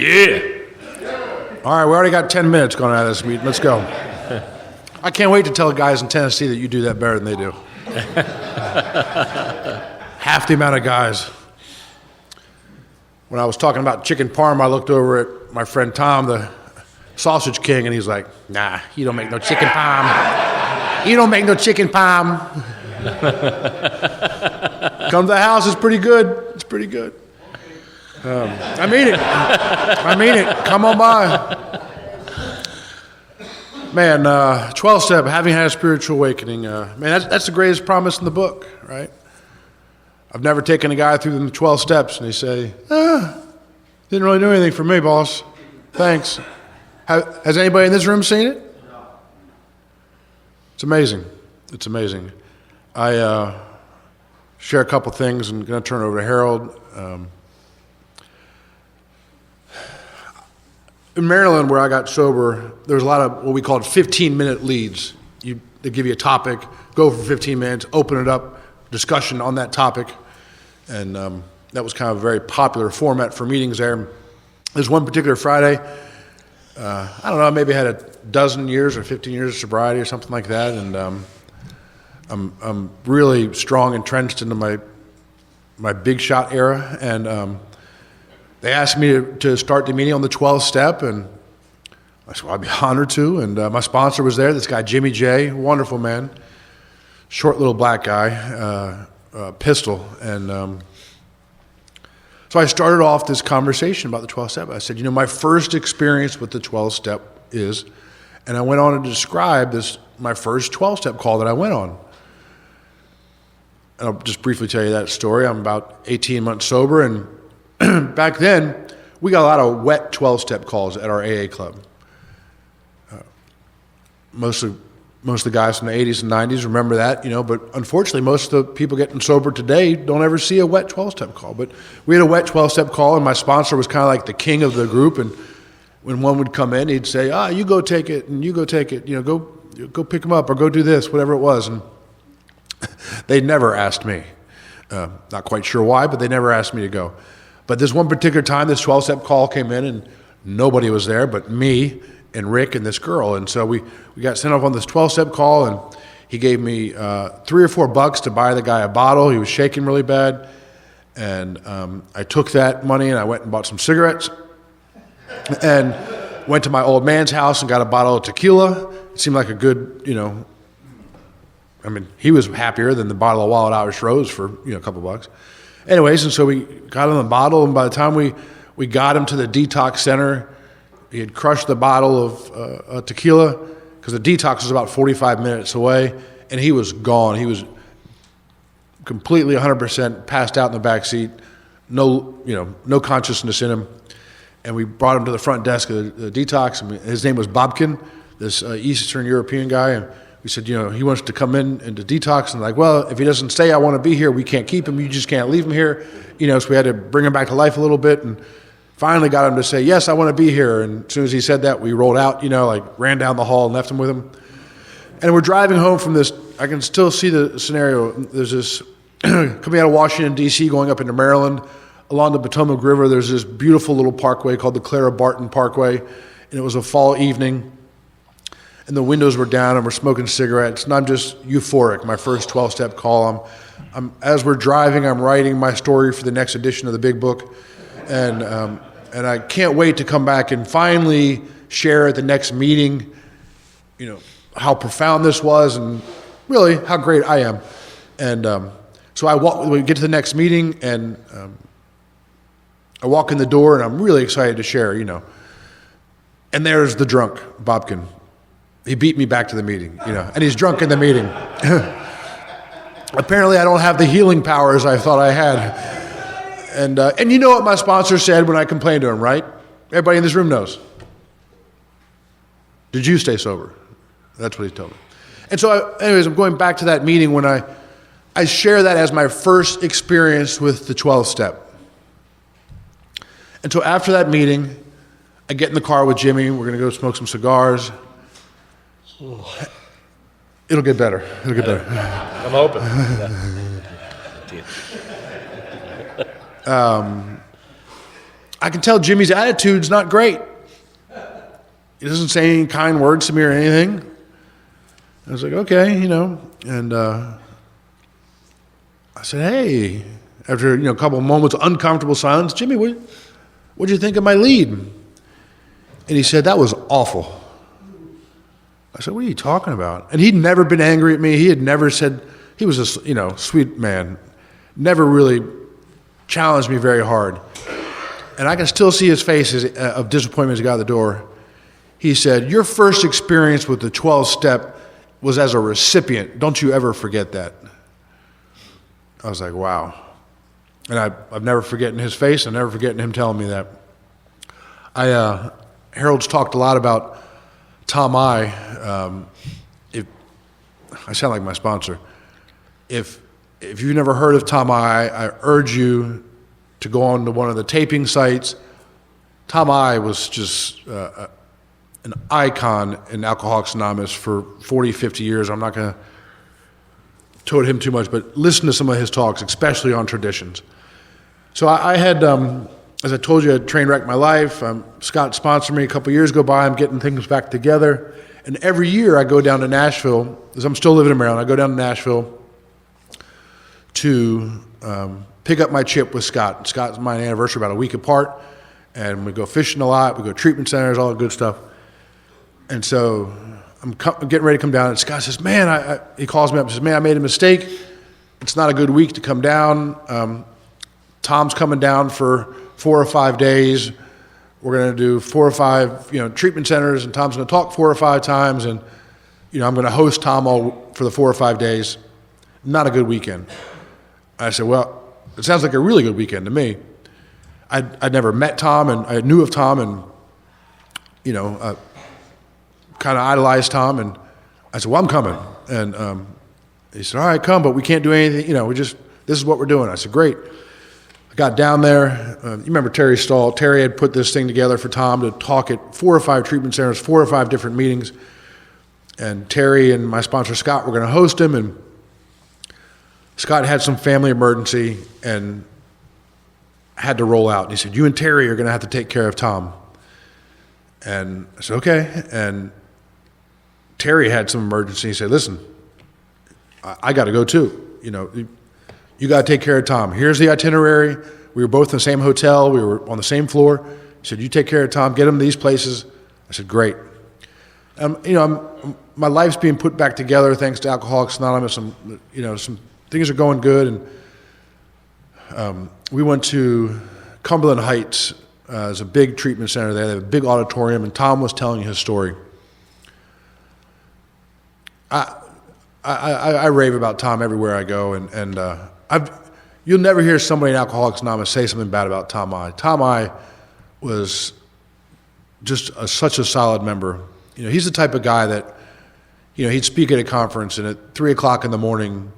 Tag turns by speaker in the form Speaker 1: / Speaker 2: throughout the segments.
Speaker 1: Yeah.
Speaker 2: All right, we already got 10 minutes going out of this meeting. Let's go. I can't wait to tell guys in Tennessee that you do that better than they do. Half the amount of guys. When I was talking about chicken parm, I looked over at my friend Tom, the sausage king, and he's like, nah, you don't make no chicken parm. You don't make no chicken parm. Come to the house, it's pretty good. It's pretty good. I mean it. I mean it. Come on by. Man, 12-step, having had a spiritual awakening. Man, that's the greatest promise in the book, right? I've never taken a guy through the 12 steps and they say, didn't really do anything for me, boss. Thanks. Has anybody in this room seen it? No. It's amazing. It's amazing. I share a couple things and I'm going to turn it over to Harold. In Maryland, where I got sober, there was a lot of what we called 15-minute leads. They give you a topic, go for 15 minutes, open it up, discussion on that topic. And that was kind of a very popular format for meetings there. There's one particular Friday, I don't know, maybe I had a dozen years or 15 years of sobriety or something like that. And I'm really strong entrenched into my big shot era. And they asked me to start the meeting on the 12th step, and I said, well, I'd be honored to. And my sponsor was there, this guy, Jimmy J, wonderful man, short little black guy, pistol. And so I started off this conversation about the 12th step. I said, my first experience with the 12th step is, and I went on to describe my first 12-step call that I went on. And I'll just briefly tell you that story. I'm about 18 months sober, and back then, we got a lot of wet 12-step calls at our AA club. Most of the guys from the 80s and 90s remember that, but unfortunately, most of the people getting sober today don't ever see a wet 12-step call. But we had a wet 12-step call, and my sponsor was kind of like the king of the group. And when one would come in, he'd say, you go take it, and you go take it, go pick him up, or go do this, whatever it was. And they never asked me. Not quite sure why, but they never asked me to go. But this one particular time, this 12-step call came in, and nobody was there but me and Rick and this girl. And so we got sent off on this 12-step call, and he gave me $3 or $4 to buy the guy a bottle. He was shaking really bad. And I took that money, and I went and bought some cigarettes and went to my old man's house and got a bottle of tequila. It seemed like a good, he was happier than the bottle of Wild Irish Rose for, a couple bucks. Anyways, and so we got him the bottle, and by the time we got him to the detox center, he had crushed the bottle of tequila, because the detox was about 45 minutes away, and he was gone. He was completely 100% passed out in the back seat, no consciousness in him. And we brought him to the front desk of the detox, and his name was Bobkin, this Eastern European guy, and we said, he wants to come in and to detox. And like, well, if he doesn't say, I want to be here, we can't keep him. You just can't leave him here. So we had to bring him back to life a little bit, and finally got him to say, yes, I want to be here. And as soon as he said that, we rolled out, ran down the hall and left him with him. And we're driving home from this. I can still see the scenario. There's this coming out of Washington, D.C., going up into Maryland. Along the Potomac River, there's this beautiful little parkway called the Clara Barton Parkway. And it was a fall evening. And the windows were down, and we're smoking cigarettes, and I'm just euphoric. My first 12-step call. As we're driving, I'm writing my story for the next edition of the Big Book, and I can't wait to come back and finally share at the next meeting, how profound this was, and really how great I am. And so we get to the next meeting, and I walk in the door, and I'm really excited to share, And there's the drunk, Bobkin. He beat me back to the meeting, and he's drunk in the meeting. Apparently, I don't have the healing powers I thought I had. And you know what my sponsor said when I complained to him, right? Everybody in this room knows. Did you stay sober? That's what he told me. And so, I'm going back to that meeting when I share that as my first experience with the 12th step. And so after that meeting, I get in the car with Jimmy. We're going to go smoke some cigars. It'll get better. It'll get better.
Speaker 1: I'm hoping.
Speaker 2: I can tell Jimmy's attitude's not great. He doesn't say any kind words to me or anything. I was like, okay, and I said, hey, after a couple of moments of uncomfortable silence, Jimmy, what'd you think of my lead? And he said, that was awful. I said, what are you talking about? And he'd never been angry at me. He had never said, he was a sweet man, never really challenged me very hard. And I can still see his face of disappointment as he got out the door. He said, your first experience with the 12-step was as a recipient. Don't you ever forget that. I was like, wow. And I've never forgotten his face. I've never forgotten him telling me that. Harold's talked a lot about Tom I. If I sound like my sponsor. If you've never heard of Tom I urge you to go on to one of the taping sites. Tom I was just an icon in Alcoholics Anonymous for 40, 50 years. I'm not going to tote him too much, but listen to some of his talks, especially on traditions. So I had, as I told you, I train wrecked my life. Scott sponsored me a couple years go by. I'm getting things back together. And every year I go down to Nashville, because I'm still living in Maryland. I go down to Nashville to pick up my chip with Scott. Scott's my anniversary about a week apart. And we go fishing a lot. We go to treatment centers, all that good stuff. And so I'm getting ready to come down, and Scott says, man, he calls me up and says, man, I made a mistake. It's not a good week to come down. Tom's coming down for 4 or 5 days. We're going to do 4 or 5, treatment centers, and Tom's going to talk 4 or 5 times, and, I'm going to host Tom all for the 4 or 5 days. Not a good weekend. I said, well, it sounds like a really good weekend to me. I'd never met Tom, and I knew of Tom, and, kind of idolized Tom, and I said, well, I'm coming. And he said, all right, come, but we can't do anything, this is what we're doing. I said, great. I got down there. You remember Terry Stahl. Terry had put this thing together for Tom to talk at 4 or 5 treatment centers, 4 or 5 different meetings. And Terry and my sponsor, Scott, were going to host him, and Scott had some family emergency and had to roll out. And he said, you and Terry are going to have to take care of Tom. And I said, okay. And Terry had some emergency. He said, listen, I got to go too. You got to take care of Tom. Here's the itinerary. We were both in the same hotel. We were on the same floor. He said, you take care of Tom. Get him to these places. I said, great. My life's being put back together thanks to Alcoholics Anonymous. Some things are going good. And we went to Cumberland Heights. There's a big treatment center there. They have a big auditorium, and Tom was telling his story. I rave about Tom everywhere I go, and you'll never hear somebody in Alcoholics Anonymous say something bad about Tom I. Tom I was just such a solid member. He's the type of guy that, he'd speak at a conference, and at 3 o'clock in the morning,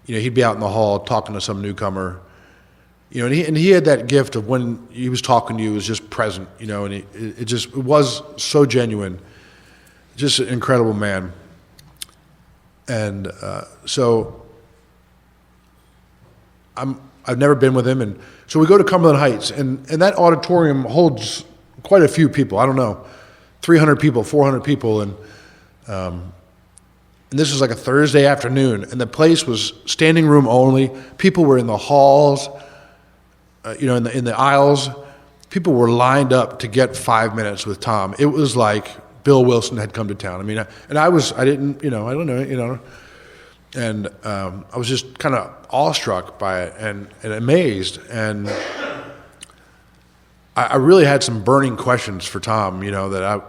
Speaker 2: he'd be out in the hall talking to some newcomer. And he had that gift of when he was talking to you, he was just present, and it was so genuine. Just an incredible man. And so I've never been with him, and so we go to Cumberland Heights, and that auditorium holds quite a few people. I don't know, 300 people, 400 people, and this was like a Thursday afternoon, and the place was standing room only. People were in the halls, in the aisles. People were lined up to get 5 minutes with Tom. It was like Bill Wilson had come to town. I was just kind of awestruck by it and amazed. And I really had some burning questions for Tom, that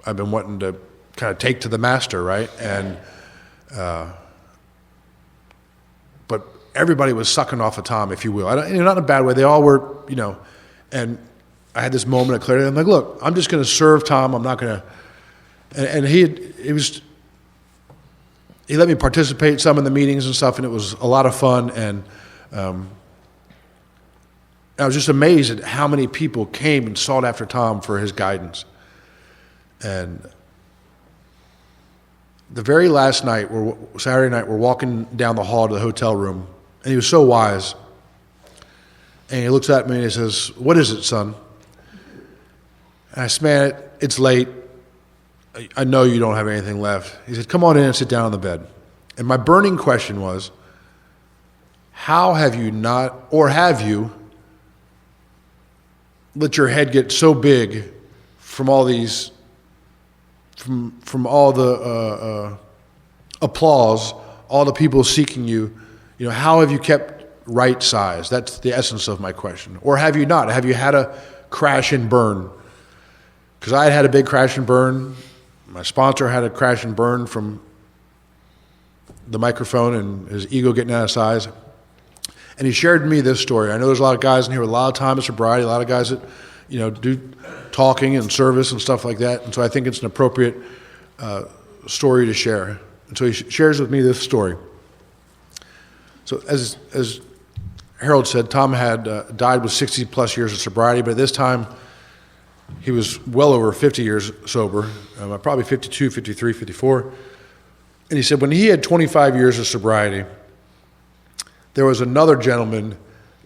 Speaker 2: I've been wanting to kind of take to the master, right? And but everybody was sucking off of Tom, if you will. Not in a bad way. They all were, and I had this moment of clarity. I'm like, look, I'm just going to serve Tom. I'm not going to. And he let me participate some in the meetings and stuff, and it was a lot of fun. And I was just amazed at how many people came and sought after Tom for his guidance. And the very last night, Saturday night, we're walking down the hall to the hotel room, and he was so wise. And he looks at me and he says, "What is it, son?" And I said, man, it's late. I know you don't have anything left. He said, come on in and sit down on the bed. And my burning question was, how have you not, or have you, let your head get so big from all these, from all the applause, all the people seeking you, how have you kept right size? That's the essence of my question. Or have you not? Have you had a crash and burn? Because I had a big crash and burn. My sponsor had a crash and burn from the microphone and his ego getting out of size. And he shared with me this story. I know there's a lot of guys in here with a lot of time of sobriety, a lot of guys that, do talking and service and stuff like that. And so I think it's an appropriate story to share. And so he shares with me this story. So as Harold said, Tom had died with 60 plus years of sobriety, but at this time he was well over 50 years sober, probably 52, 53, 54. And he said when he had 25 years of sobriety, there was another gentleman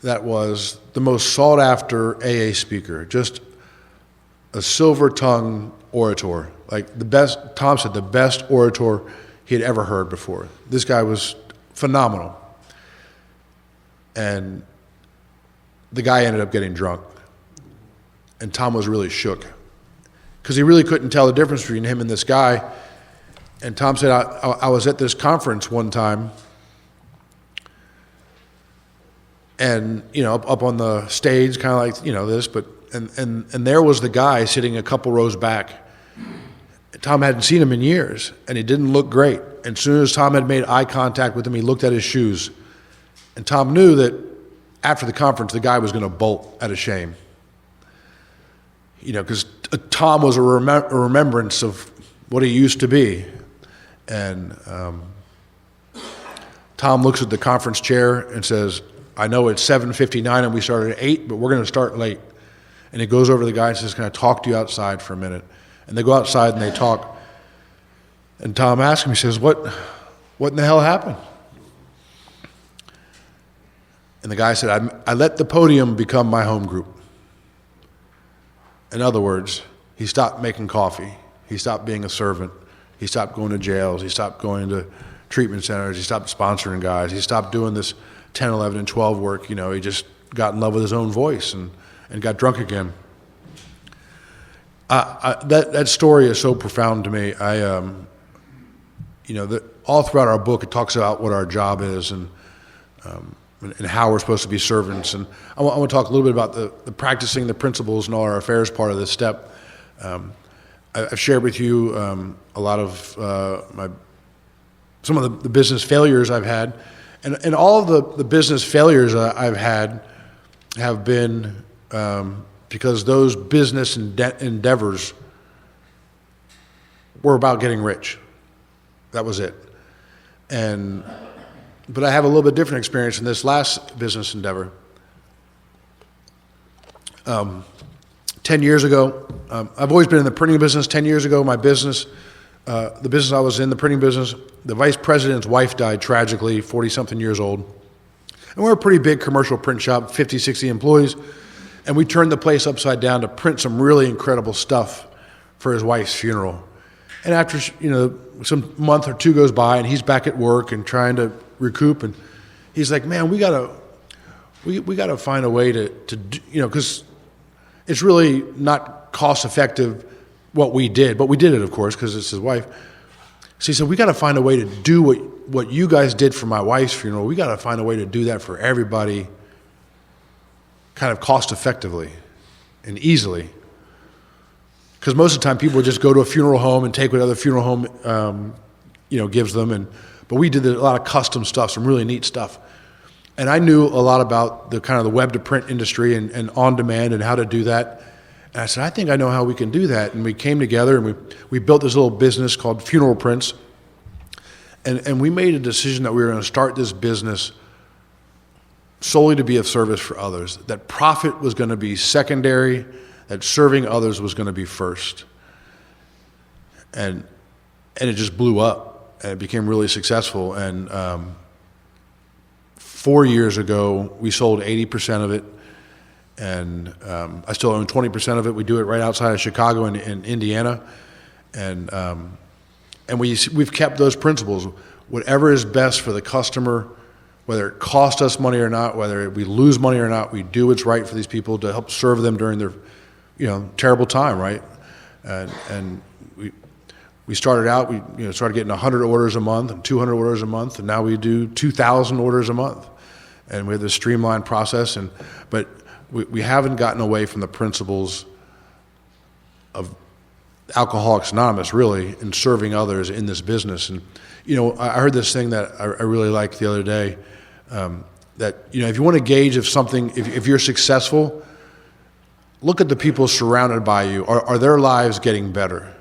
Speaker 2: that was the most sought after AA speaker, just a silver tongue orator, like the best, Tom said, the best orator he had ever heard before. This guy was phenomenal. And the guy ended up getting drunk. And Tom was really shook because he really couldn't tell the difference between him and this guy. And Tom said, I was at this conference one time, and up on the stage, kind of like this, but and there was the guy sitting a couple rows back. Tom hadn't seen him in years, and he didn't look great. And as soon as Tom had made eye contact with him, he looked at his shoes, and Tom knew that after the conference, the guy was going to bolt out of shame. Because Tom was a remembrance of what he used to be. And Tom looks at the conference chair and says, I know it's 7:59 and we started at 8, but we're going to start late. And he goes over to the guy and says, can I talk to you outside for a minute? And they go outside and they talk. And Tom asks him, he says, what in the hell happened? And the guy said, I let the podium become my home group. In other words, he stopped making coffee. He stopped being a servant. He stopped going to jails. He stopped going to treatment centers. He stopped sponsoring guys. He stopped doing this 10, 11, and 12 work. He just got in love with his own voice and got drunk again. That story is so profound to me. All throughout our book, it talks about what our job is and how we're supposed to be servants. And I want to talk a little bit about the practicing the principles in all our affairs part of this step. I've shared with you a lot of some of the business failures I've had. And all of the business failures I've had have been because those business endeavors were about getting rich. That was it. But I have a little bit different experience in this last business endeavor. 10 years ago, I've always been in the printing business. 10 years ago, my business, the business I was in, the printing business, the vice president's wife died tragically, 40-something years old. And we're a pretty big commercial print shop, 50, 60 employees. And we turned the place upside down to print some really incredible stuff for his wife's funeral. And after, some month or two goes by and he's back at work and trying to recoup, and he's like, man, we gotta find a way to do, because it's really not cost effective what we did, but we did it, of course, because it's his wife. So he said, we got to find a way to do what you guys did for my wife's funeral. We got to find a way to do that for everybody kind of cost effectively and easily. Because most of the time people would just go to a funeral home and take what other funeral home gives them. But we did a lot of custom stuff, some really neat stuff. And I knew a lot about the kind of the web to print industry and on demand and how to do that. And I said, I think I know how we can do that. And we came together and we built this little business called Funeral Prints. And we made a decision that we were going to start this business solely to be of service for others, that profit was going to be secondary, that serving others was going to be first. And it just blew up, and it became really successful. And 4 years ago, we sold 80% of it, and I still own 20% of it. We do it right outside of Chicago in Indiana, and we've kept those principles. Whatever is best for the customer, whether it costs us money or not, whether we lose money or not, we do what's right for these people to help serve them during their, terrible time, right? And we started out, we started getting 100 orders a month and 200 orders a month, and now we do 2,000 orders a month, and we have this streamlined process. But we haven't gotten away from the principles of Alcoholics Anonymous, really, in serving others in this business. And I heard this thing that I really liked the other day, that if you want to gauge if you're successful, look at the people surrounded by you. Are their lives getting better?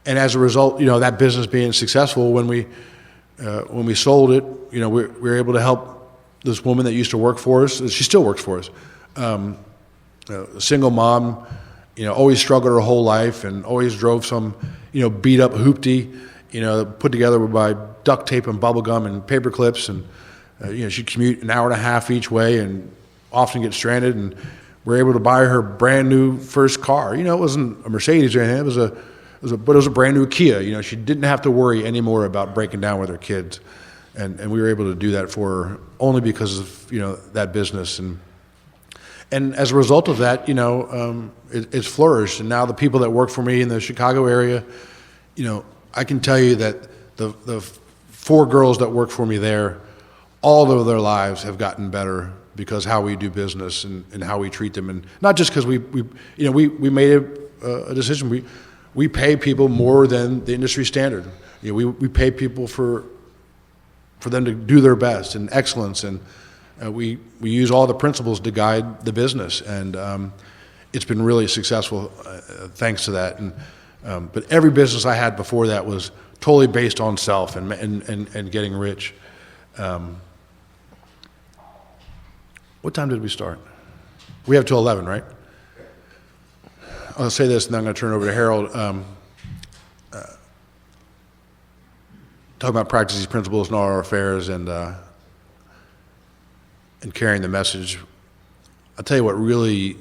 Speaker 2: And as a result, that business being successful, when we sold it, we were able to help this woman that used to work for us. She still works for us. A single mom, always struggled her whole life and always drove some, beat up hoopty, put together by duct tape and bubble gum and paper clips, and she'd commute an hour and a half each way and often get stranded. And we were able to buy her brand new first car. It wasn't a Mercedes or anything. But it was a brand new Kia. She didn't have to worry anymore about breaking down with her kids, and we were able to do that for her only because of that business. And as a result of that, it's flourished. And now the people that work for me in the Chicago area, I can tell you that the 4 girls that work for me there, all of their lives have gotten better because how we do business and how we treat them. And not just because we made a decision. We pay people more than the industry standard. We pay people for them to do their best and excellence, and we use all the principles to guide the business, and it's been really successful thanks to that. And but every business I had before that was totally based on self and getting rich. What time did we start? We have till 11, right? I'll say this, and then I'm going to turn it over to Harold. Talk about practicing these principles in all our affairs and carrying the message. I'll tell you what really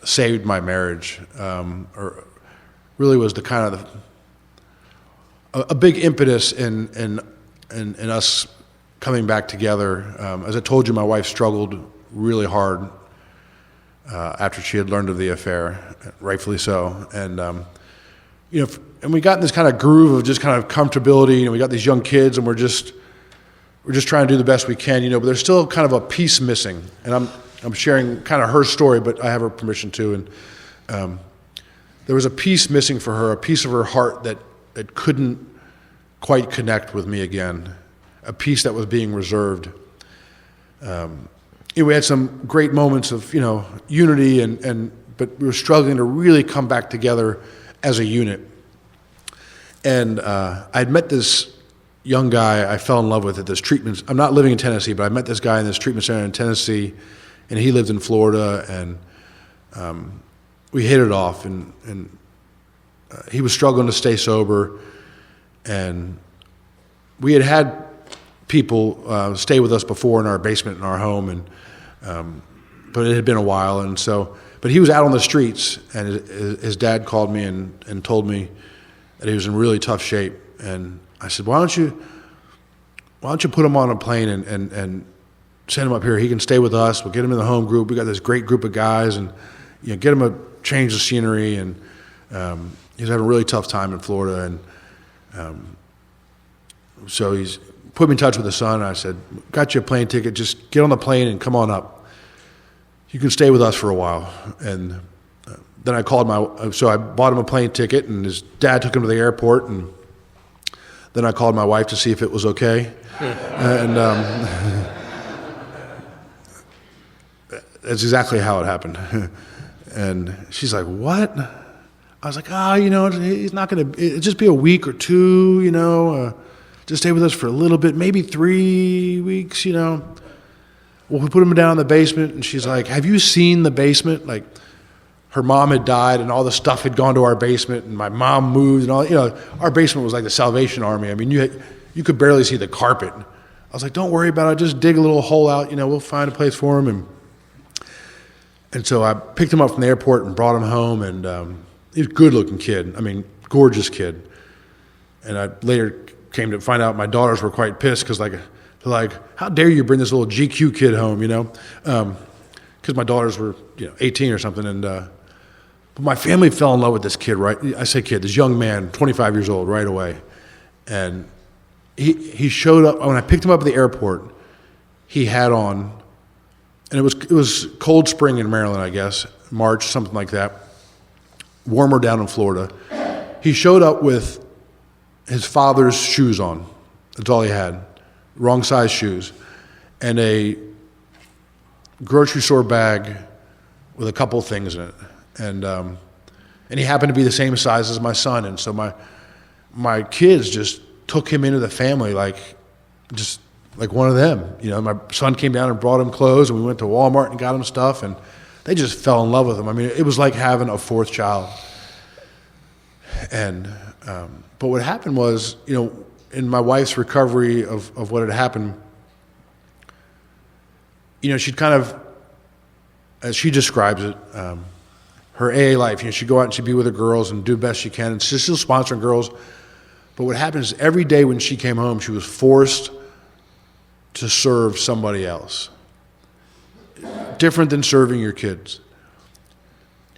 Speaker 2: saved my marriage, or really was the kind of a big impetus in us coming back together. As I told you, my wife struggled really hard after she had learned of the affair, rightfully so. And and we got in this kind of groove of just kind of comfortability. We got these young kids, and we're just trying to do the best we can. But there's still kind of a piece missing. And I'm sharing kind of her story, but I have her permission to. And there was a piece missing for her, a piece of her heart that couldn't quite connect with me again, a piece that was being reserved. We had some great moments of unity, but we were struggling to really come back together as a unit. And I'd met this young guy I fell in love with at this treatment. I'm not living in Tennessee, but I met this guy in this treatment center in Tennessee, and he lived in Florida, and we hit it off. And he was struggling to stay sober, and we had people stay with us before in our basement in our home, and but it had been a while, and so. But he was out on the streets, and his dad called me and told me that he was in really tough shape. And I said, why don't you put him on a plane and send him up here? He can stay with us. We'll get him in the home group. We got this great group of guys, and get him a change of scenery. And he was having a really tough time in Florida, and so he's put me in touch with his son. And I said, got you a plane ticket. Just get on the plane and come on up. You can stay with us for a while. And then I called so I bought him a plane ticket, and his dad took him to the airport, and then I called my wife to see if it was okay. And that's exactly how it happened. And she's like, what? I was like, he's not going to, it'll just be a week or two, just stay with us for a little bit, maybe 3 weeks, Well, we put him down in the basement, and she's like, have you seen the basement? Like, her mom had died, and all the stuff had gone to our basement, and my mom moved, and all, our basement was like the Salvation Army. I mean, you could barely see the carpet. I was like, don't worry about it. Just dig a little hole out, we'll find a place for him. And so I picked him up from the airport and brought him home, and he was a good-looking kid. I mean, gorgeous kid. And I later came to find out my daughters were quite pissed because, they're like, how dare you bring this little GQ kid home, because my daughters were 18 or something. And but my family fell in love with this kid, right? I say kid, this young man, 25 years old, right away. And he showed up. When I picked him up at the airport, he had on, and it was cold spring in Maryland, I guess, March, something like that, warmer down in Florida. He showed up with his father's shoes on. That's all he had. Wrong size shoes. And a grocery store bag with a couple things in it. And he happened to be the same size as my son. And so my kids just took him into the family like one of them. My son came down and brought him clothes, and we went to Walmart and got him stuff, and they just fell in love with him. I mean, it was like having a fourth child. And but what happened was, in my wife's recovery of what had happened, she'd kind of, as she describes it, her AA life, she'd go out and she'd be with her girls and do the best she can, and she's still sponsoring girls. But what happened is every day when she came home, she was forced to serve somebody else. Different than serving your kids.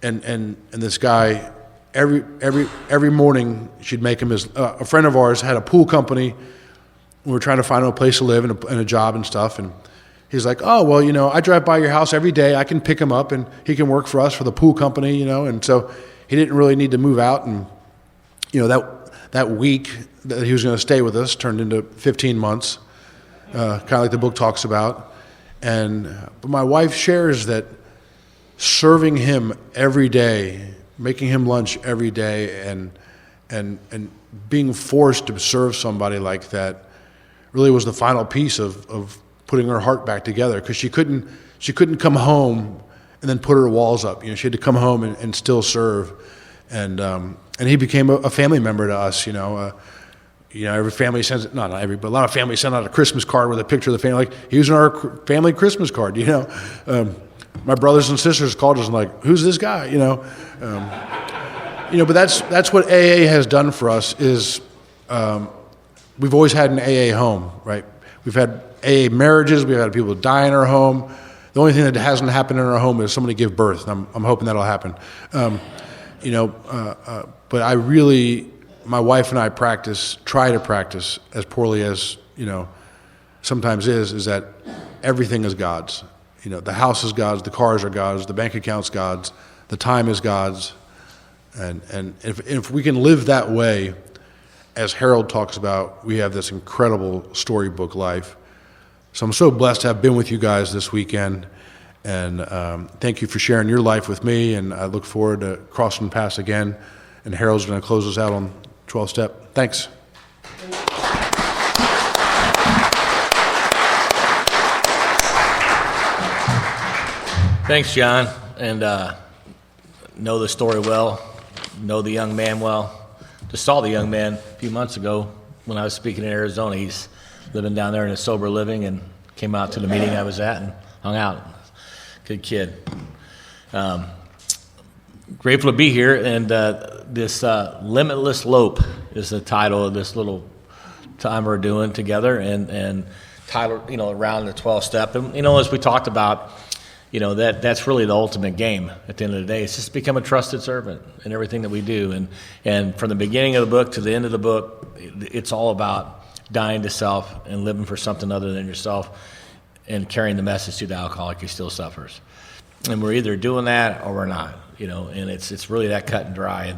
Speaker 2: And this guy, every morning she'd make him his, a friend of ours had a pool company. We were trying to find him a place to live and a job and stuff. And he's like, oh, well, I drive by your house every day. I can pick him up and he can work for us for the pool company, And so he didn't really need to move out. And, that week that he was going to stay with us turned into 15 months, kind of like the book talks about. But my wife shares that serving him every day, making him lunch every day, and being forced to serve somebody like that really was the final piece of putting her heart back together, because she couldn't come home and then put her walls up. She had to come home and still serve. And he became a family member to us. Every family sends, not every, but a lot of families send out a Christmas card with a picture of the family. Like, he was in our family Christmas card. My brothers and sisters called us and like, who's this guy? But that's what AA has done for us. Is we've always had an AA home, right? We've had AA marriages. We've had people die in our home. The only thing that hasn't happened in our home is somebody give birth. And I'm hoping that'll happen. But I really, my wife and I try to practice as poorly as, sometimes is that everything is God's. The house is God's, the cars are God's, the bank account's God's, the time is God's. And if we can live that way, as Harold talks about, we have this incredible storybook life. So I'm so blessed to have been with you guys this weekend. And thank you for sharing your life with me, and I look forward to crossing paths again. And Harold's going to close us out on 12-step. Thanks.
Speaker 1: Thanks, John. And know the story well, know the young man well. Just saw the young man a few months ago when I was speaking in Arizona. He's living down there in a sober living, and came out to the meeting I was at and hung out. Good kid. Grateful to be here, and this Limitless Lope is the title of this little time we're doing together, and titled, around the 12-step. And, as we talked about, that's really the ultimate game at the end of the day. It's just become a trusted servant in everything that we do. And from the beginning of the book to the end of the book, it's all about dying to self and living for something other than yourself, and carrying the message to the alcoholic who still suffers. And we're either doing that or we're not, and it's really that cut and dry.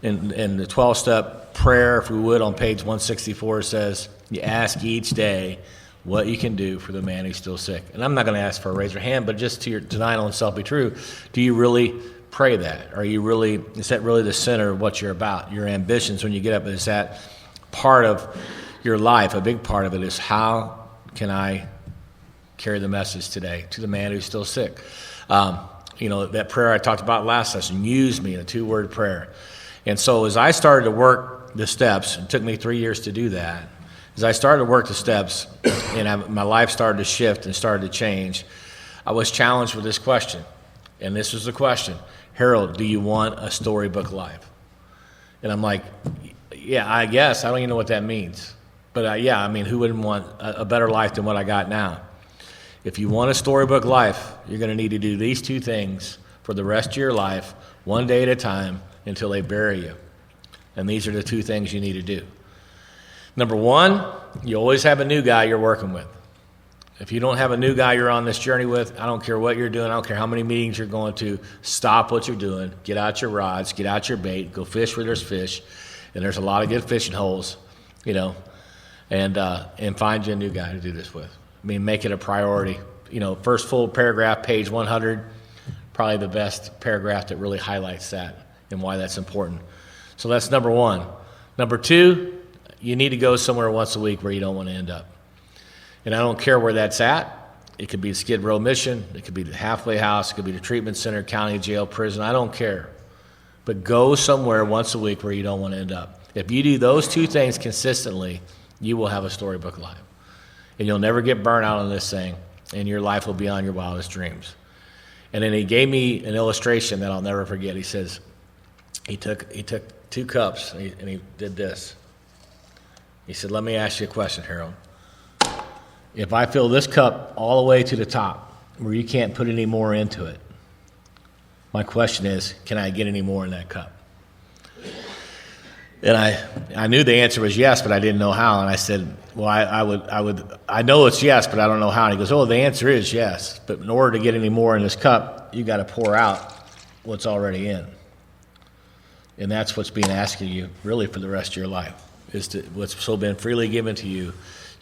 Speaker 1: And the 12-step prayer, if we would, on page 164 says, you ask each day what you can do for the man who's still sick. And I'm not going to ask for a raise your hand, but just to your denial and self be true, do you really pray that? Is that really the center of what you're about? Your ambitions when you get up, is that part of your life? A big part of it is, how can I carry the message today to the man who's still sick? That prayer I talked about last session, use me, a 2-word prayer. And so as I started to work the steps, it took me 3 years to do that. As I started to work the steps and my life started to shift and started to change, I was challenged with this question. And this was the question: Harold, do you want a storybook life? And I'm like, yeah, I guess. I don't even know what that means. But yeah, I mean, who wouldn't want a better life than what I got now? If you want a storybook life, you're going to need to do these two things for the rest of your life, one day at a time, until they bury you. And these are the two things you need to do. Number one, you always have a new guy you're working with. If you don't have a new guy you're on this journey with, I don't care what you're doing, I don't care how many meetings you're going to, stop what you're doing, get out your rods, get out your bait, go fish where there's fish, and there's a lot of good fishing holes, you know, and find you a new guy to do this with. I mean, make it a priority. You know, first full paragraph, page 100, probably the best paragraph that really highlights that and why that's important. So that's number one. Number two, you need to go somewhere once a week where you don't want to end up. And I don't care where that's at. It could be the Skid Row Mission. It could be the halfway house. It could be the treatment center, county jail, prison. I don't care. But go somewhere once a week where you don't want to end up. If you do those two things consistently, you will have a storybook life. And you'll never get burnt out on this thing, and your life will be on your wildest dreams. And then he gave me an illustration that I'll never forget. He says, he took 2 cups, and he did this. He said, let me ask you a question, Harold. If I fill this cup all the way to the top, where you can't put any more into it, my question is, can I get any more in that cup? And I knew the answer was yes, but I didn't know how. And I said, well, I know it's yes, but I don't know how. And he goes, oh, the answer is yes. But in order to get any more in this cup, you got to pour out what's already in. And that's what's being asked of you really for the rest of your life, is to what's so been freely given to you.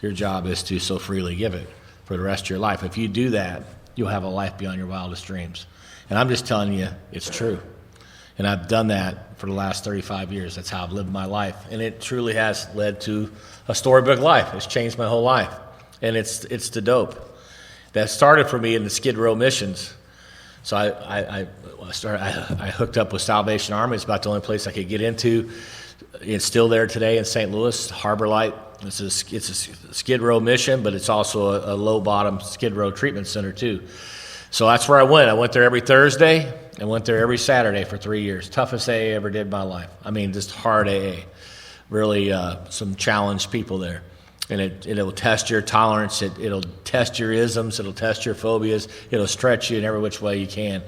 Speaker 1: Your job is to so freely give it for the rest of your life. If you do that, you'll have a life beyond your wildest dreams. And I'm just telling you, it's true. And I've done that for the last 35 years. That's how I've lived my life. And it truly has led to a storybook life. It's changed my whole life. And it's the dope. That started for me in the Skid Row missions. So I hooked up with Salvation Army. It's about the only place I could get into. It's still there today in St. Louis, Harbor Light. It's a Skid Row mission, but it's also a low-bottom Skid Row treatment center, too. So that's where I went. I went there every Thursday. I went there every Saturday for 3 years. Toughest AA I ever did in my life. I mean, just hard AA. Really some challenged people there. And it'll test your tolerance. It'll test your isms. It'll test your phobias. It'll stretch you in every which way you can.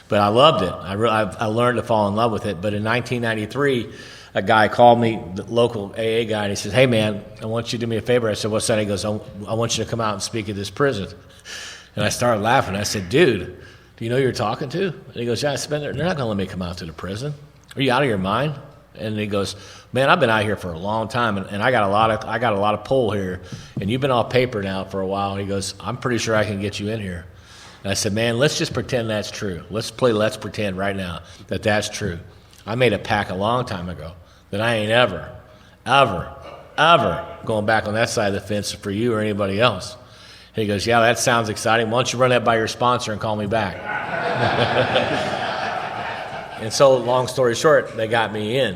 Speaker 1: But I loved it. I learned to fall in love with it. But in 1993, a guy called me, the local AA guy, and he says, hey, man, I want you to do me a favor. I said, what's that? He goes, I want you to come out and speak at this prison. And I started laughing. I said, dude, do you know who you're talking to? And he goes, yeah, they're not going to let me come out to the prison. Are you out of your mind? And he goes, man, I've been out here for a long time, and I got a lot of pull here, and you've been off paper now for a while. And he goes, I'm pretty sure I can get you in here. And I said, man, let's just pretend that's true. Let's pretend right now that that's true. I made a pact a long time ago that I ain't ever going back on that side of the fence for you or anybody else. And he goes, yeah, that sounds exciting. Why don't you run that by your sponsor and call me back? And so, long story short, they got me in,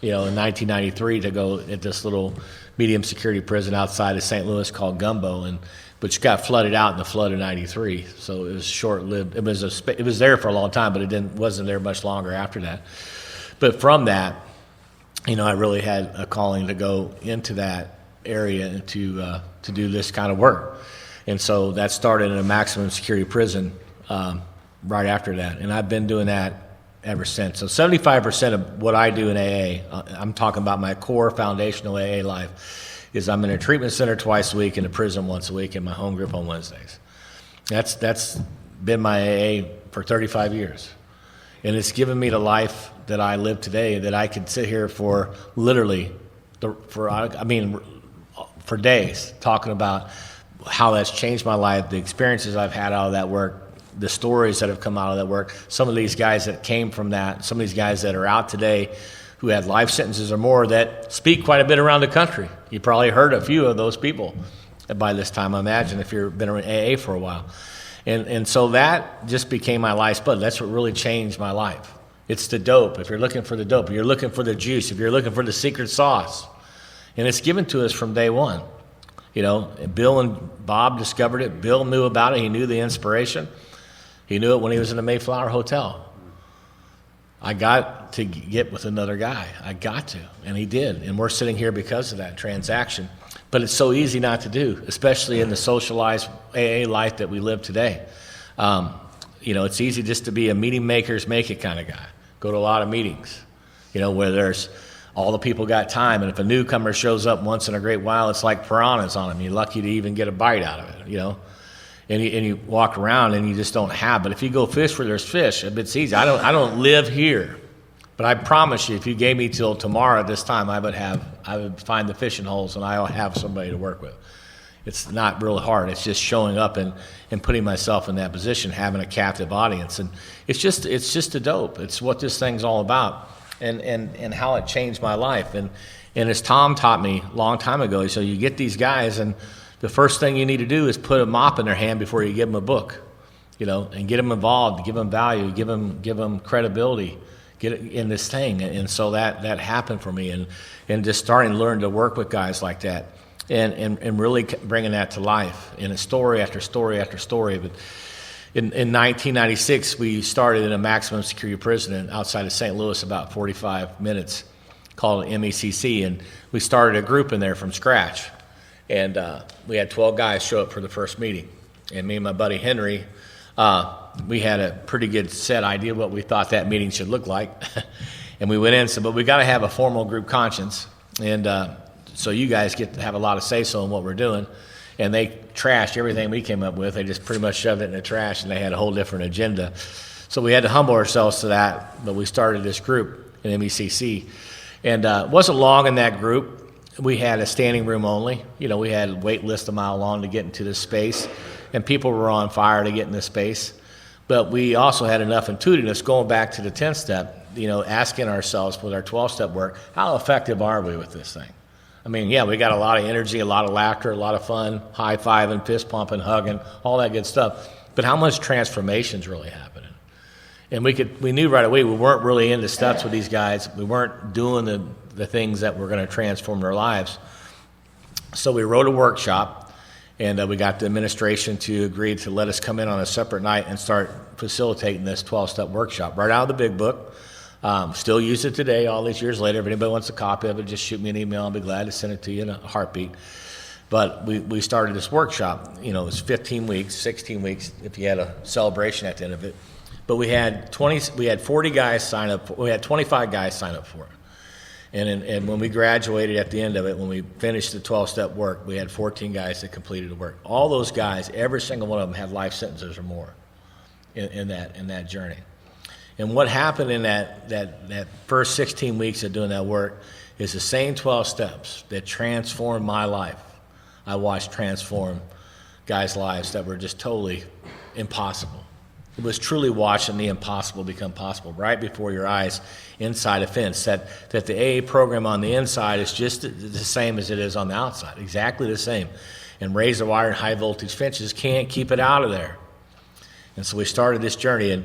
Speaker 1: in 1993 to go at this little medium security prison outside of St. Louis called Gumbo, but you got flooded out in the flood of '93, so it was short-lived. It was there for a long time, but wasn't there much longer after that. But from that, I really had a calling to go into that area and to do this kind of work. And so that started in a maximum security prison right after that. And I've been doing that ever since. So 75% of what I do in AA, I'm talking about my core foundational AA life, is I'm in a treatment center twice a week, in a prison once a week, and my home group on Wednesdays. That's been my AA for 35 years. And it's given me the life that I live today, that I could sit here for literally, for days talking about how that's changed my life, the experiences I've had out of that work, the stories that have come out of that work, some of these guys that came from that, some of these guys that are out today who had life sentences or more that speak quite a bit around the country. You probably heard a few of those people by this time, I imagine, if you've been in AA for a while. And so that just became my life's blood. That's what really changed my life. It's the dope. If you're looking for the dope, if you're looking for the juice, if you're looking for the secret sauce. And it's given to us from day one. Bill and Bob discovered it. Bill knew about it. He knew the inspiration. He knew it when he was in the Mayflower Hotel. I got to get with another guy. I got to, and he did. And we're sitting here because of that transaction. But it's so easy not to do, especially in the socialized AA life that we live today. It's easy just to be a meeting makers make it kind of guy. Go to a lot of meetings, where there's all the people got time. And if a newcomer shows up once in a great while, it's like piranhas on him. You're lucky to even get a bite out of it, And you walk around and you just don't have. But if you go fish where there's fish, it's easy. I don't live here, but I promise you, if you gave me till tomorrow at this time, I would find the fishing holes and I'll have somebody to work with. It's not really hard. It's just showing up and putting myself in that position, having a captive audience, and it's just a dope. It's what this thing's all about, and how it changed my life. And as Tom taught me a long time ago, so you get these guys and the first thing you need to do is put a mop in their hand before you give them a book, and get them involved, give them value, give them credibility, get in this thing. And so that happened for me, and just starting to learn to work with guys like that, and really bringing that to life in a story after story after story. But in 1996, we started in a maximum security prison outside of St. Louis, about 45 minutes, called MECC, and we started a group in there from scratch. And we had 12 guys show up for the first meeting. And me and my buddy Henry, we had a pretty good set idea of what we thought that meeting should look like. And we went in and said, but we got to have a formal group conscience. And so you guys get to have a lot of say-so in what we're doing. And they trashed everything we came up with. They just pretty much shoved it in the trash, and they had a whole different agenda. So we had to humble ourselves to that. But we started this group in MECC. And it wasn't long in that group. We had a standing room only. We had a wait list a mile long to get into this space, and people were on fire to get in this space. But we also had enough intuitiveness going back to the 10-step, asking ourselves with our 12-step work, how effective are we with this thing? We got a lot of energy, a lot of laughter, a lot of fun, high-fiving, fist-pumping, hugging, all that good stuff. But how much transformation's really happening? And we knew right away we weren't really into steps with these guys. We weren't doing the things that were going to transform their lives. So we wrote a workshop, and we got the administration to agree to let us come in on a separate night and start facilitating this 12-step workshop right out of the big book. Still use it today, all these years later. If anybody wants a copy of it, just shoot me an email. I'll be glad to send it to you in a heartbeat. But we started this workshop. It was 15 weeks, 16 weeks if you had a celebration at the end of it. But we had 40 guys sign up. We had 25 guys sign up for it. And when we graduated at the end of it, when we finished the 12-step work, we had 14 guys that completed the work. All those guys, every single one of them had life sentences or more in that journey. And what happened in that first 16 weeks of doing that work is the same 12 steps that transformed my life. I watched transform guys' lives that were just totally impossible. It was truly watching the impossible become possible right before your eyes inside a fence. That the AA program on the inside is just the same as it is on the outside, exactly the same. And razor wire and high voltage fences can't keep it out of there. And so we started this journey, and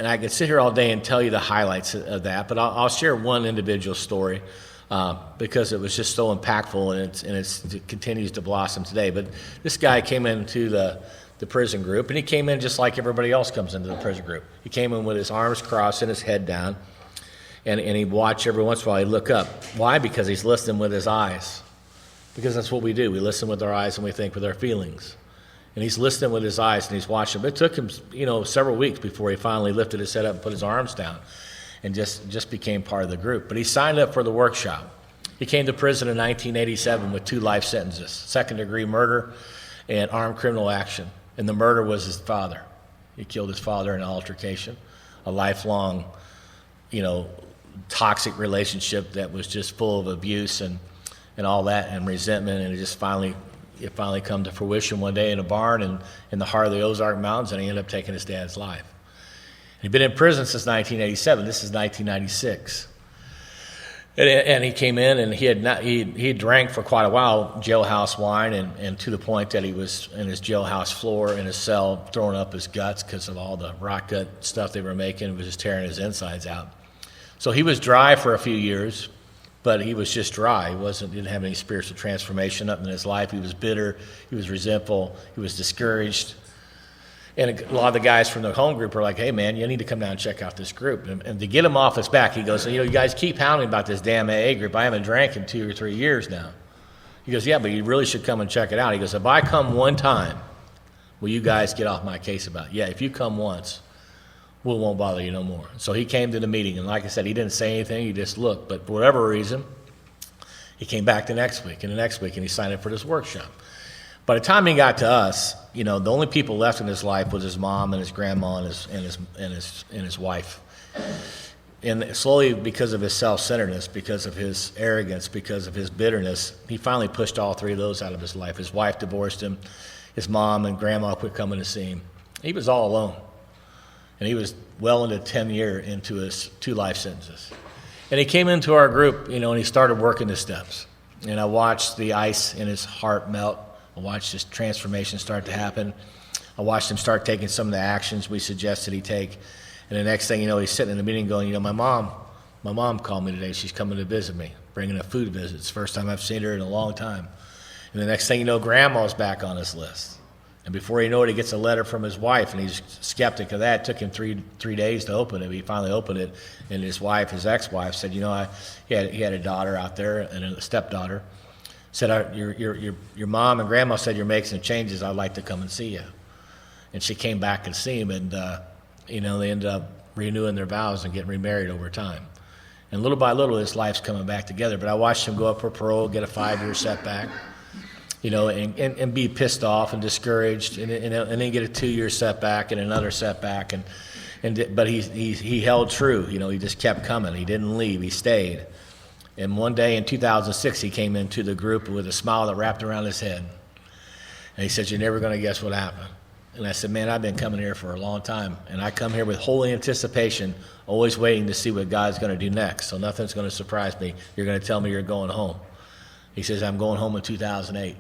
Speaker 1: I could sit here all day and tell you the highlights of that, but I'll share one individual story because it was just so impactful, and it continues to blossom today. But this guy came into the prison group, and he came in just like everybody else comes into the prison group. He came in with his arms crossed and his head down, and he'd watch every once in a while. He'd look up. Why? Because he's listening with his eyes. Because that's what we do. We listen with our eyes and we think with our feelings. And he's listening with his eyes and he's watching. But it took him, several weeks before he finally lifted his head up and put his arms down and just became part of the group. But he signed up for the workshop. He came to prison in 1987 with 2 life sentences, second-degree murder and armed criminal action. And the murder was his father. He killed his father in an altercation, a lifelong, toxic relationship that was just full of abuse and all that and resentment. And it finally come to fruition one day in a barn in the heart of the Ozark Mountains, and he ended up taking his dad's life. He'd been in prison since 1987. This is 1996. And he came in, and he had drank for quite a while jailhouse wine, and to the point that he was in his jailhouse floor in his cell throwing up his guts because of all the rock gut stuff they were making. It was just tearing his insides out. So he was dry for a few years, but he was just dry. He didn't have any spiritual transformation up in his life. He was bitter. He was resentful. He was discouraged. And a lot of the guys from the home group are like, hey, man, you need to come down and check out this group. And to get him off his back, he goes, you guys keep hounding about this damn AA group. I haven't drank in 2 or 3 years now. He goes, yeah, but you really should come and check it out. He goes, if I come one time, will you guys get off my case about it? Yeah, if you come once, we won't bother you no more. So he came to the meeting, and like I said, he didn't say anything. He just looked. But for whatever reason, he came back the next week, and he signed up for this workshop. By the time he got to us, the only people left in his life was his mom and his grandma and his wife. And slowly, because of his self-centeredness, because of his arrogance, because of his bitterness, he finally pushed all 3 of those out of his life. His wife divorced him. His mom and grandma quit coming to see him. He was all alone. And he was well into 10 years into his 2 life sentences. And he came into our group, and he started working the steps. And I watched the ice in his heart melt. I watched his transformation start to happen. I watched him start taking some of the actions we suggested he take. And the next thing you know, he's sitting in the meeting going, my mom called me today. She's coming to visit me, bringing a food visit. It's the first time I've seen her in a long time. And the next thing you know, grandma's back on his list. And before you know it, he gets a letter from his wife, and he's skeptic of that. It took him three days to open it. He finally opened it, and his wife, his ex-wife, said, he had a daughter out there, and a stepdaughter. Said, your mom and grandma said you're making some changes. I'd like to come and see you. And she came back and see him, and they ended up renewing their vows and getting remarried over time. And little by little, his life's coming back together. But I watched him go up for parole, get a 5-year setback, and be pissed off and discouraged, and then get a 2-year setback and another setback. But he held true. He just kept coming. He didn't leave. He stayed. And one day in 2006, he came into the group with a smile that wrapped around his head. And he said, you're never going to guess what happened. And I said, man, I've been coming here for a long time. And I come here with holy anticipation, always waiting to see what God's going to do next. So nothing's going to surprise me. You're going to tell me you're going home. He says, I'm going home in 2008.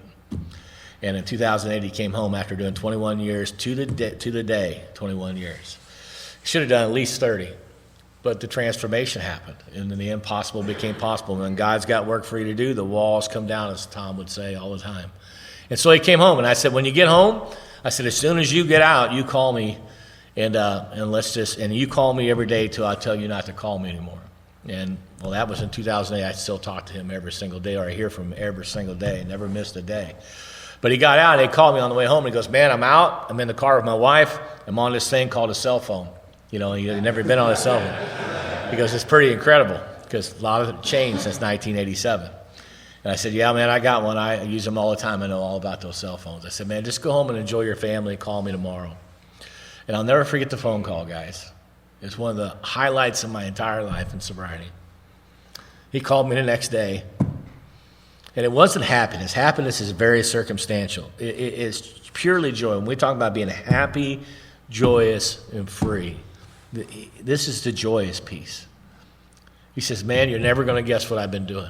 Speaker 1: And in 2008, he came home after doing 21 years to the day, 21 years. He should have done at least 30. But the transformation happened, and then the impossible became possible. When God's got work for you to do, the walls come down, as Tom would say all the time. And so he came home, and I said, when you get home, I said, as soon as you get out, you call me, and you call me every day till I tell you not to call me anymore. And, well, that was in 2008. I still talk to him every single day, or I hear from him every single day. Never missed a day. But he got out, and he called me on the way home, and he goes, man, I'm out. I'm in the car with my wife. I'm on this thing called a cell phone. He'd never been on a cell phone. He goes, it's pretty incredible, because a lot of it changed since 1987. And I said, yeah, man, I got one. I use them all the time. I know all about those cell phones. I said, man, just go home and enjoy your family. Call me tomorrow. And I'll never forget the phone call, guys. It's one of the highlights of my entire life in sobriety. He called me the next day, and it wasn't happiness. Happiness is very circumstantial. It's purely joy. When we talk about being happy, joyous, and free, this is the joyous piece. He says, man, you're never going to guess what I've been doing.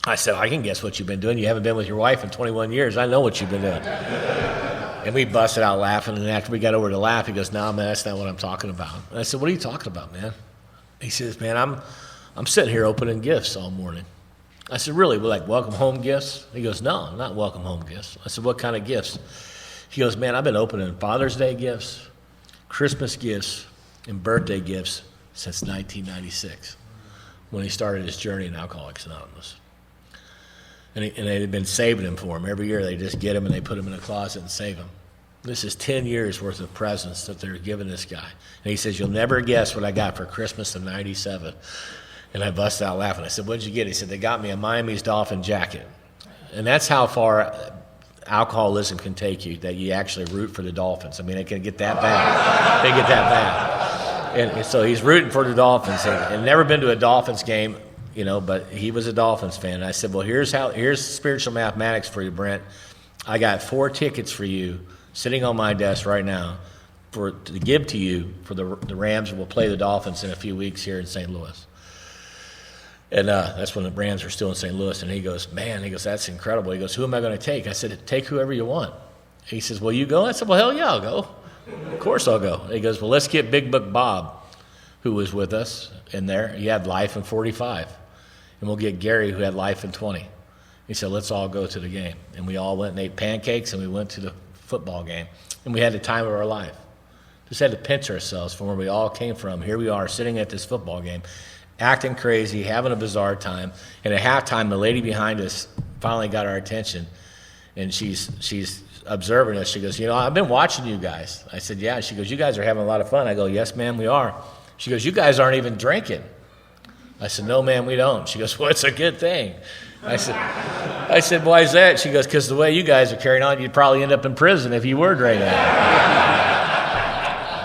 Speaker 1: I said, I can guess what you've been doing. You haven't been with your wife in 21 years. I know what you've been doing. And we busted out laughing, and after we got over to laugh, he goes, no, man, that's not what I'm talking about. And I said, what are you talking about, man? He says, man, I'm sitting here opening gifts all morning. I said, really? Like welcome home gifts? He goes, no, not welcome home gifts. I said, what kind of gifts? He goes, man, I've been opening Father's Day gifts, Christmas gifts, and birthday gifts since 1996, when he started his journey in Alcoholics Anonymous. And they had been saving him for him. Every year they just get him and they put him in a closet and save him. This is 10 years worth of presents that they're giving this guy. And he says, you'll never guess what I got for Christmas of 97. And I busted out laughing. I said, what'd you get? He said, they got me a Miami's Dolphin jacket. And that's how far alcoholism can take you, that you actually root for the Dolphins. I mean, it can get that bad. They get that bad. And so he's rooting for the Dolphins. And never been to a Dolphins game, but he was a Dolphins fan. And I said, well, here's spiritual mathematics for you, Brent. I got 4 tickets for you sitting on my desk right now to give to you for the Rams will play the Dolphins in a few weeks here in St. Louis. And that's when the Rams were still in St. Louis. And he goes, man, that's incredible. He goes, who am I going to take? I said, take whoever you want. He says, will you go? I said, well, hell yeah, I'll go. Of course I'll go. He goes, well, let's get Big Book Bob, who was with us in there. He had life in 45. And we'll get Gary, who had life in 20. He said, let's all go to the game. And we all went and ate pancakes, and we went to the football game, and we had the time of our life. Just had to pinch ourselves from where we all came from. Here we are sitting at this football game, acting crazy, having a bizarre time. And at halftime, the lady behind us finally got our attention, and she's observing us. She goes, I've been watching you guys. I said, yeah. She goes, you guys are having a lot of fun. I go, yes, ma'am, we are. She goes, you guys aren't even drinking. I said, no, ma'am, we don't. She goes, well, it's a good thing. I said, why is that? She goes, because the way you guys are carrying on, you'd probably end up in prison if you were drinking.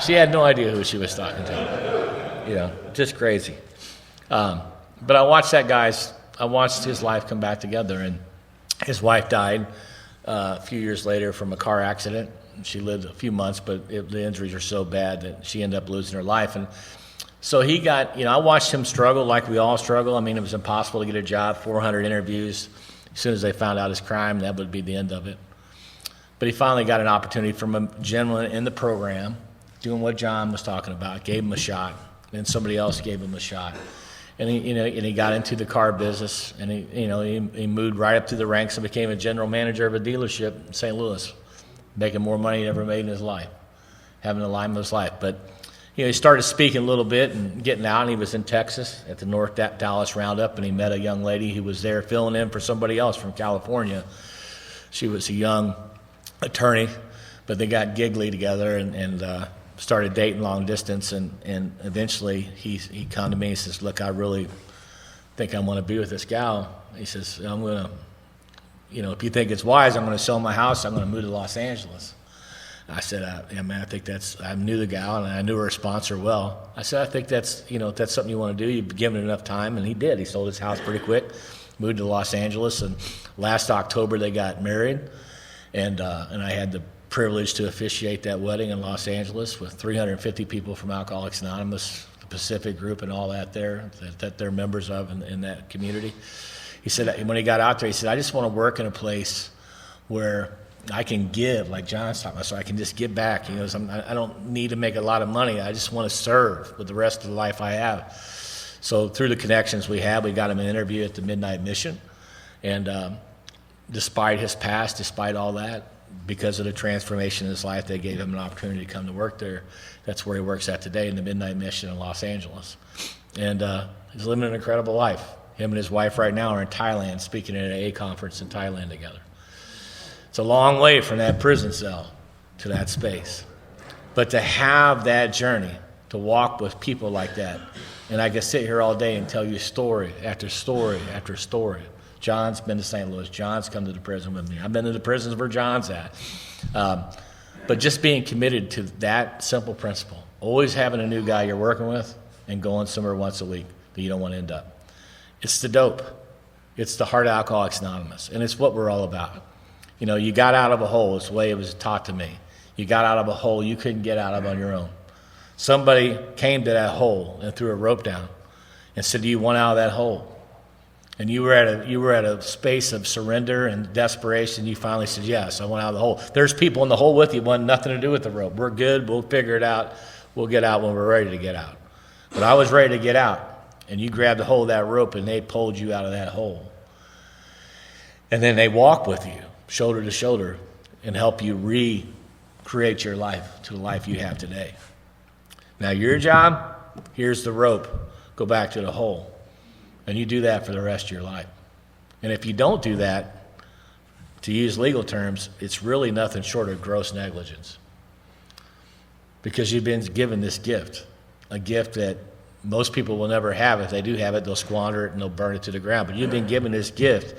Speaker 1: She had no idea who she was talking to. Just crazy. But I watched his life come back together, and his wife died a few years later from a car accident. She lived a few months, but the injuries are so bad that she ended up losing her life. And so he got, I watched him struggle like we all struggle. I mean, it was impossible to get a job, 400 interviews. As soon as they found out his crime, that would be the end of it. But he finally got an opportunity from a gentleman in the program, doing what John was talking about, gave him a shot. Then somebody else gave him a shot. And he got into the car business, and he moved right up through the ranks and became a general manager of a dealership in St. Louis, making more money than he ever made in his life, having the time of his life. But he started speaking a little bit and getting out, and he was in Texas at the North Dallas Roundup, and he met a young lady who was there filling in for somebody else from California. She was a young attorney, but they got giggly together and started dating long distance, and eventually he come to me and says, look, I really think I want to be with this gal. He says, I'm going to, if you think it's wise, I'm going to sell my house, I'm going to move to Los Angeles. I said, yeah, man, I knew the gal, and I knew her sponsor well. I said, I think that's, if that's something you want to do, you've given it enough time, and he did. He sold his house pretty quick, moved to Los Angeles, and last October they got married, and I had the privilege to officiate that wedding in Los Angeles with 350 people from Alcoholics Anonymous, the Pacific Group, and all that there that they're members of in that community. He said when he got out there, he said, I just want to work in a place where I can give, like John's talking about, so I can just give back. I don't need to make a lot of money. I just want to serve with the rest of the life I have. So through the connections we had, we got him an interview at the Midnight Mission, and despite his past, despite all that, because of the transformation in his life, they gave him an opportunity to come to work there. That's where he works at today, in the Midnight Mission in Los Angeles. And he's living an incredible life. Him and his wife right now are in Thailand, speaking at an AA conference in Thailand together. It's a long way from that prison cell to that space. But to have that journey, to walk with people like that, and I could sit here all day and tell you story after story after story. John's been to St. Louis. John's come to the prison with me. I've been to the prisons where John's at. But just being committed to that simple principle, always having a new guy you're working with and going somewhere once a week that you don't want to end up. It's the dope. It's the heart of Alcoholics Anonymous, and it's what we're all about. You got out of a hole. It's the way it was taught to me. You got out of a hole you couldn't get out of on your own. Somebody came to that hole and threw a rope down and said, do you want out of that hole? And you were at a space of surrender and desperation. You finally said, yes, I want out of the hole. There's people in the hole with you wanting nothing to do with the rope. We're good. We'll figure it out. We'll get out when we're ready to get out. But I was ready to get out, and you grabbed a hold of that rope, and they pulled you out of that hole. And then they walk with you, shoulder to shoulder, and help you recreate your life to the life you have today. Now, your job, here's the rope. Go back to the hole. And you do that for the rest of your life. And if you don't do that, to use legal terms, it's really nothing short of gross negligence. Because you've been given this gift, a gift that most people will never have. If they do have it, they'll squander it and they'll burn it to the ground. But you've been given this gift,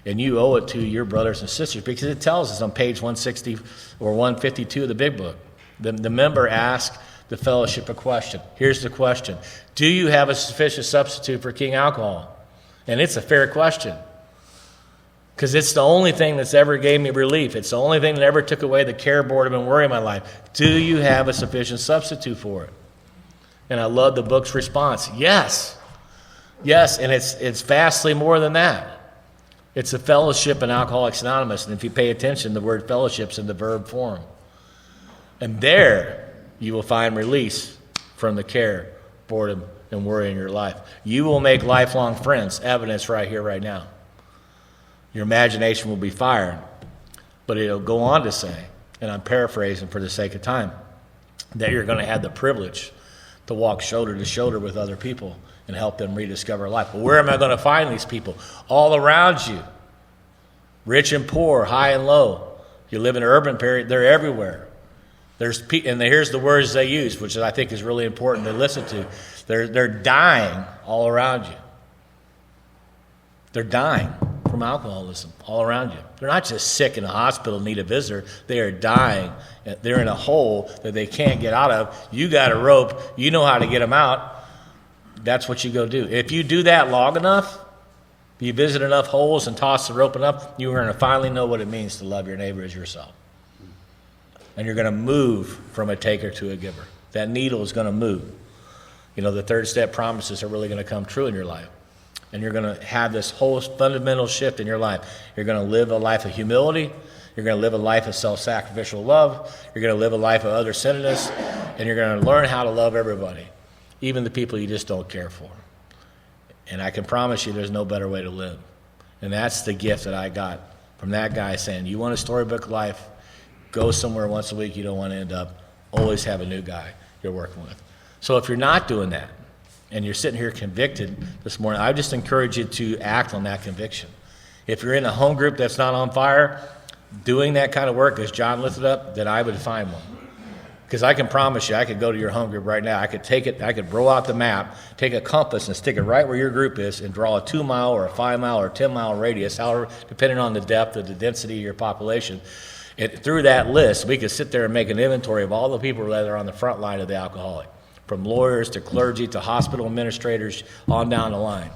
Speaker 1: and you owe it to your brothers and sisters, because it tells us on page 160 or 152 of the big book. The member asks the fellowship a question. Here's the question. Do you have a sufficient substitute for King Alcohol? And it's a fair question, because it's the only thing that's ever gave me relief. It's the only thing that ever took away the care, boredom, and worry in my life. Do you have a sufficient substitute for it? And I love the book's response. Yes. Yes, and it's vastly more than that. It's a fellowship in Alcoholics Anonymous, and if you pay attention, the word fellowship's in the verb form. And there you will find release from the care, boredom, and worry in your life. You will make lifelong friends, evidence right here, right now. Your imagination will be fired, but it'll go on to say, and I'm paraphrasing for the sake of time, that you're going to have the privilege to walk shoulder to shoulder with other people and help them rediscover life. But where am I going to find these people? All around you. Rich and poor, high and low. You live in an urban area, they're everywhere. And here's the words they use, which I think is really important to listen to. They're dying all around you. They're dying from alcoholism all around you. They're not just sick in a hospital and need a visitor. They are dying. They're in a hole that they can't get out of. You got a rope. You know how to get them out. That's what you go do. If you do that long enough, you visit enough holes and toss the rope enough, you're going to finally know what it means to love your neighbor as yourself. And you're going to move from a taker to a giver. That needle is going to move. You know, the third step promises are really going to come true in your life. And you're going to have this whole fundamental shift in your life. You're going to live a life of humility. You're going to live a life of self-sacrificial love. You're going to live a life of other-centeredness. And you're going to learn how to love everybody, even the people you just don't care for. And I can promise you there's no better way to live. And that's the gift that I got from that guy saying, you want a storybook life? Go somewhere once a week you don't want to end up. Always have a new guy you're working with. So if you're not doing that, and you're sitting here convicted this morning, I just encourage you to act on that conviction. If you're in a home group that's not on fire, doing that kind of work, as John lifted up, then I would find one. Because I can promise you, I could go to your home group right now. I could take it, I could roll out the map, take a compass and stick it right where your group is and draw a 2-mile or a 5-mile or a 10-mile radius, however, depending on the depth or the density of your population. And through that list, we could sit there and make an inventory of all the people that are on the front line of the alcoholic, from lawyers to clergy to hospital administrators on down the line.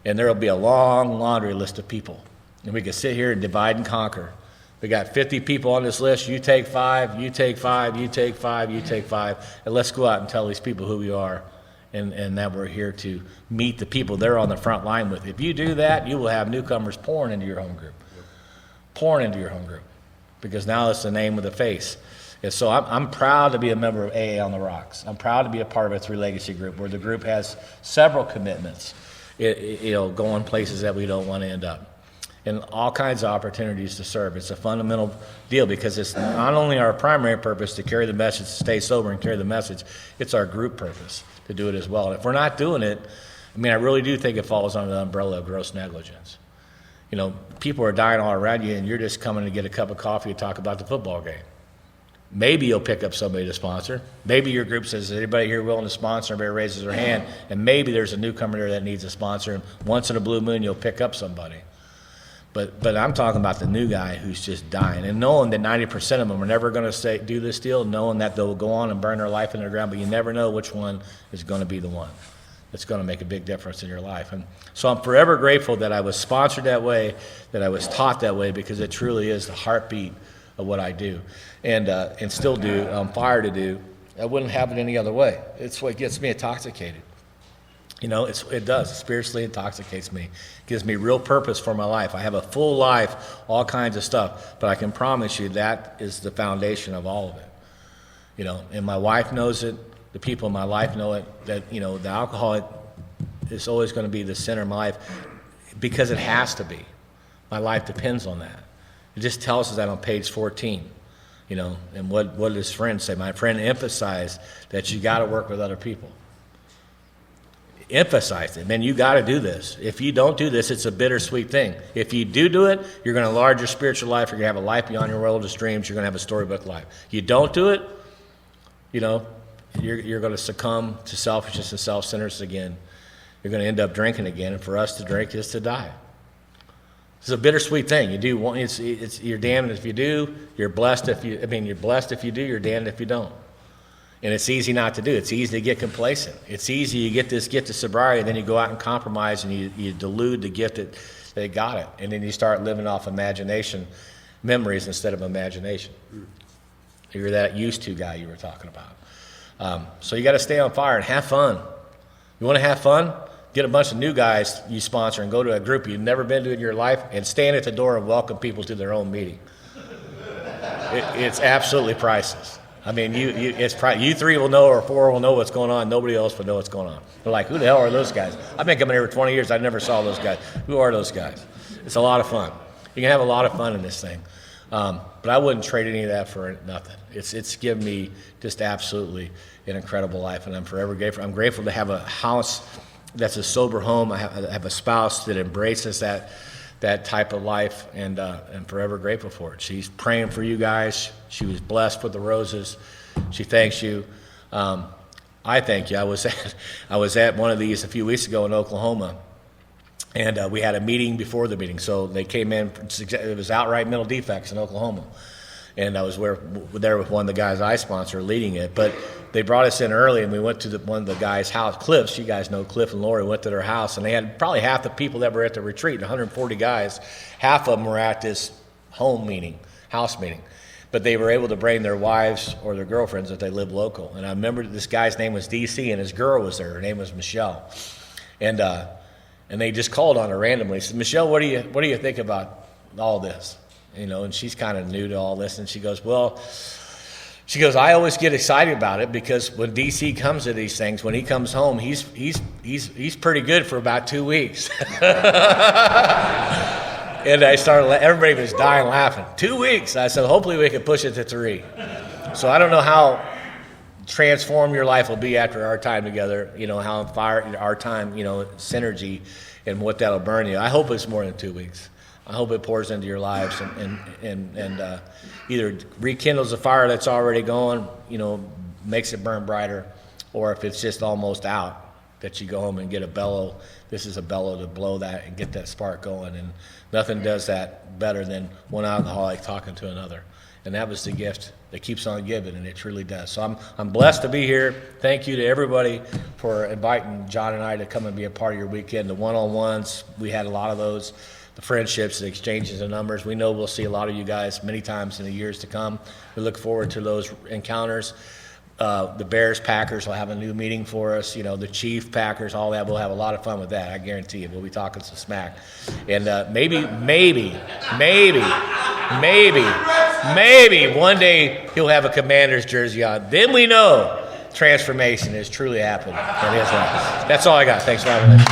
Speaker 1: And there will be a long laundry list of people. And we could sit here and divide and conquer. We got 50 people on this list. You take 5, you take 5, you take 5, you take 5. And let's go out and tell these people who we are and that we're here to meet the people they're on the front line with. If you do that, you will have newcomers pouring into your home group. Pouring into your home group. Because now it's the name of the face. And so I'm proud to be a member of AA on the Rocks. I'm proud to be a part of a 3 Legacy group where the group has several commitments, going places that we don't want to end up. And all kinds of opportunities to serve. It's a fundamental deal because it's not only our primary purpose to carry the message, to stay sober and carry the message, it's our group purpose to do it as well. And if we're not doing it, I really do think it falls under the umbrella of gross negligence. You know, people are dying all around you and you're just coming to get a cup of coffee and talk about the football game. Maybe you'll pick up somebody to sponsor. Maybe your group says, is anybody here willing to sponsor? Everybody raises their hand. And maybe there's a newcomer there that needs a sponsor. And once in a blue moon, you'll pick up somebody. But I'm talking about the new guy who's just dying. And knowing that 90% of them are never going to do this deal, knowing that they'll go on and burn their life in the ground, but you never know which one is going to be the one that's going to make a big difference in your life. And so I'm forever grateful that I was sponsored that way, that I was taught that way, because it truly is the heartbeat of what I do and still do, on fire to do. I wouldn't have it any other way. It's what gets me intoxicated. You know, it does. It spiritually intoxicates me. It gives me real purpose for my life. I have a full life, all kinds of stuff, but I can promise you that is the foundation of all of it. You know, and my wife knows it. The people in my life know it, that, you know, the alcoholic is always going to be the center of my life because it has to be. My life depends on that. It just tells us that on page 14, you know, and what did his friend say? My friend emphasized that you got to work with other people. Emphasized it. Man, you got to do this. If you don't do this, it's a bittersweet thing. If you do it, you're going to enlarge your spiritual life. You're going to have a life beyond your wildest dreams. You're going to have a storybook life. You don't do it, you know, you're going to succumb to selfishness and self-centeredness again. You're going to end up drinking again. And for us to drink is to die. It's a bittersweet thing. You do one, you're damned if you do. You're blessed if you. You're blessed if you do. You're damned if you don't. And it's easy not to do. It's easy to get complacent. It's easy. You get this gift of sobriety, and then you go out and compromise, and you delude the gift that got it, and then you start living off imagination, memories instead of imagination. You're that used to guy you were talking about. So you got to stay on fire and have fun. You want to have fun? Get a bunch of new guys you sponsor and go to a group you've never been to in your life and stand at the door and welcome people to their own meeting. It's absolutely priceless. You 3 will know, or 4 will know what's going on. Nobody else will know what's going on. They're like, who the hell are those guys? I've been coming here for 20 years. I never saw those guys. Who are those guys? It's a lot of fun. You can have a lot of fun in this thing. But I wouldn't trade any of that for nothing. It's given me just absolutely an incredible life, and I'm forever grateful. I'm grateful to have a house that's a sober home. I have a spouse that embraces that type of life, and I'm forever grateful for it. She's praying for you guys. She was blessed with the roses. She thanks you. I thank you. I was at one of these a few weeks ago in Oklahoma, and we had a meeting before the meeting. So they came in. It was outright mental defects in Oklahoma, and I was there with one of the guys I sponsor leading it. But they brought us in early, and we went to one of the guys' house, Cliff's. You guys know Cliff and Lori. Went to their house, and they had probably half the people that were at the retreat, 140 guys. Half of them were at this house meeting. But they were able to bring their wives or their girlfriends if they live local. And I remember this guy's name was DC, and his girl was there. Her name was Michelle. And they just called on her randomly. Said, Michelle, what do you think about all this? And she's kind of new to all this. And she goes, I always get excited about it because when DC comes to these things, when he comes home, he's pretty good for about 2 weeks. And everybody was dying laughing. 2 weeks. I said, hopefully we can push it to 3. So I don't know how transformed your life will be after our time together, how our time, synergy and what that'll burn you. I hope it's more than 2 weeks. I hope it pours into your lives and either rekindles a fire that's already going, makes it burn brighter, or if it's just almost out, that you go home and get a bellow. This is a bellow to blow that and get that spark going. And nothing does that better than one alcoholic talking to another. And that was the gift that keeps on giving, and it truly does. So I'm blessed to be here. Thank you to everybody for inviting John and I to come and be a part of your weekend. The one-on-ones, we had a lot of those. The friendships, the exchanges of numbers. We know we'll see a lot of you guys many times in the years to come. We look forward to those encounters. The Bears Packers will have a new meeting for us. The Chief Packers, all that. We'll have a lot of fun with that. I guarantee you. We'll be talking some smack. And maybe one day he'll have a Commander's jersey on. Then we know transformation is truly happening. That's all I got. Thanks for having me.